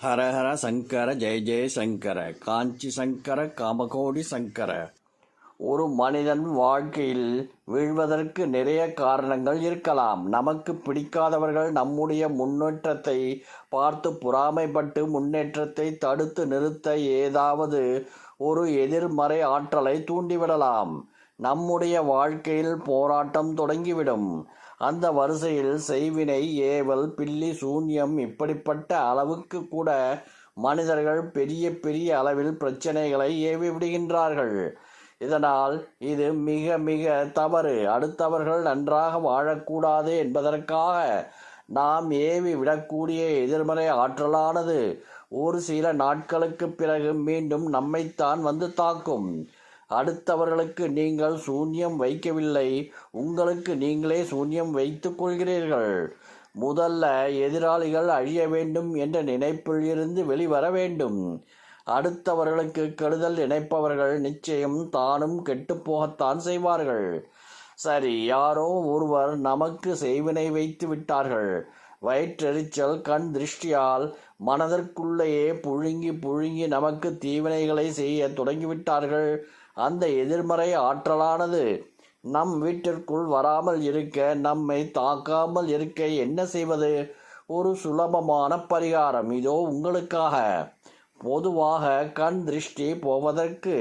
ஹரஹர சங்கர ஜெய ஜெய சங்கர காஞ்சி சங்கர காமகோடி சங்கர. ஒரு மனிதன் வாழ்க்கையில் வீழ்வதற்கு நிறைய காரணங்கள் இருக்கலாம். நமக்கு பிடிக்காதவர்கள் நம்முடைய முன்னேற்றத்தை பார்த்து பொறாமைப்பட்டு முன்னேற்றத்தை தடுத்து நிறுத்த ஏதாவது ஒரு எதிர்மறை ஆற்றலை தூண்டிவிடலாம். நம்முடைய வாழ்க்கையில் போராட்டம் தொடங்கிவிடும். அந்த வரிசையில் செய்வினை, ஏவல், பில்லி, சூன்யம் இப்படிப்பட்ட அளவுக்கு கூட மனிதர்கள் பெரிய பெரிய அளவில் பிரச்சனைகளை ஏவி விடுகின்றார்கள். இதனால் இது மிக மிக தவறு. அடுத்தவர்கள் நன்றாக வாழக்கூடாது என்பதற்காக நாம் ஏவி விடக்கூடிய எதிர்மறை ஆற்றலானது ஒரு சில நாட்களுக்கு பிறகு மீண்டும் நம்மைத்தான் வந்து தாக்கும். அடுத்தவர்களுக்கு நீங்கள் சூன்யம் வைக்கவில்லை, உங்களுக்கு நீங்களே சூன்யம் வைத்துக் கொள்கிறீர்கள். முதல்ல எதிராளிகள் அழிய வேண்டும் என்ற நினைப்பில் இருந்து வெளிவர வேண்டும். அடுத்தவர்களுக்கு கெடுதல் நினைப்பவர்கள் நிச்சயம் தானும் கெட்டுப்போகத்தான் செய்வார்கள். சரி, யாரோ ஒருவர் நமக்கு செய்வினை வைத்து விட்டார்கள். வயிற்றெரிச்சல், கண் திருஷ்டியால் மனதிற்குள்ளேயே புழுங்கி புழுங்கி நமக்கு தீவினைகளை செய்ய தொடங்கிவிட்டார்கள். அந்த எதிர்மறை ஆற்றலானது நம் வீட்டிற்குள் வராமல் இருக்க, நம்மை தாக்காமல் இருக்க என்ன செய்வது? ஒரு சுலபமான பரிகாரம் இதோ உங்களுக்காக. பொதுவாக கண் திருஷ்டி போவதற்கு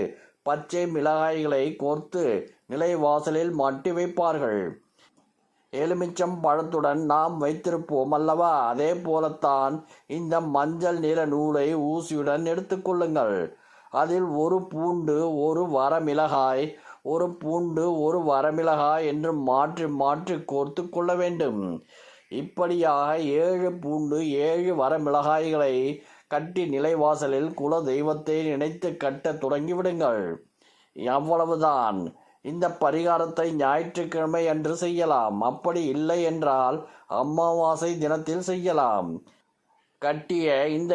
பச்சை மிளகாய்களை கோர்த்து நிலைவாசலில் மாட்டி வைப்பார்கள். எலுமிச்சம் பழத்துடன் நாம் வைத்திருப்போம் அல்லவா? அதே போலத்தான் இந்த மஞ்சள் நிற நூலை ஊசியுடன் எடுத்துக்கொள்ளுங்கள். அதில் ஒரு பூண்டு ஒரு வரமிளகாய், ஒரு பூண்டு ஒரு வரமிளகாய் என்று மாற்றி மாற்றி கோர்த்து கொள்ள வேண்டும். இப்படியாக 7 பூண்டு 7 வரமிளகாய்களை கட்டி நிலைவாசலில் குல தெய்வத்தை நினைத்து கட்ட தொடங்கிவிடுங்கள். அவ்வளவுதான். இந்த பரிகாரத்தை ஞாயிற்றுக்கிழமை அன்று செய்யலாம். அப்படி இல்லை என்றால் அமாவாசை தினத்தில் செய்யலாம். கட்டிய இந்த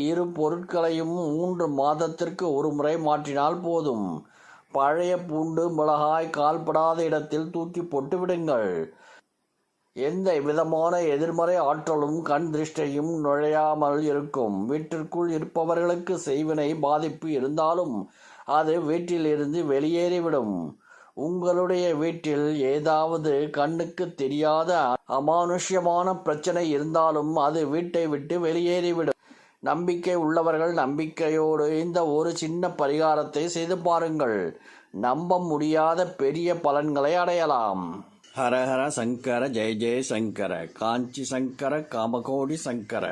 இரு பொருட்களையும் 3 மாதத்திற்கு ஒரு முறை மாற்றினால் போதும். பழைய பூண்டு மிளகாய் கால்படாத இடத்தில் தூக்கி போட்டு விடுங்கள். எந்த விதமான எதிர்மறை ஆற்றலும் கண் திருஷ்டியும் நுழையாமல் இருக்கும். வீட்டிற்குள் இருப்பவர்களுக்கு செய்வினை பாதிப்பு இருந்தாலும் அது வீட்டிலிருந்து வெளியேறிவிடும். உங்களுடைய வீட்டில் ஏதாவது கண்ணுக்கு தெரியாத அமானுஷ்யமான பிரச்சனை இருந்தாலும் அது வீட்டை விட்டு வெளியேறிவிடும். நம்பிக்கை உள்ளவர்கள் நம்பிக்கையோடு இந்த ஒரு சின்ன பரிகாரத்தை செய்து பாருங்கள். நம்ப முடியாத பெரிய பலன்களை அடையலாம். ஹரஹர சங்கர ஜெய ஜெய சங்கர காஞ்சி சங்கர காமகோடி சங்கர.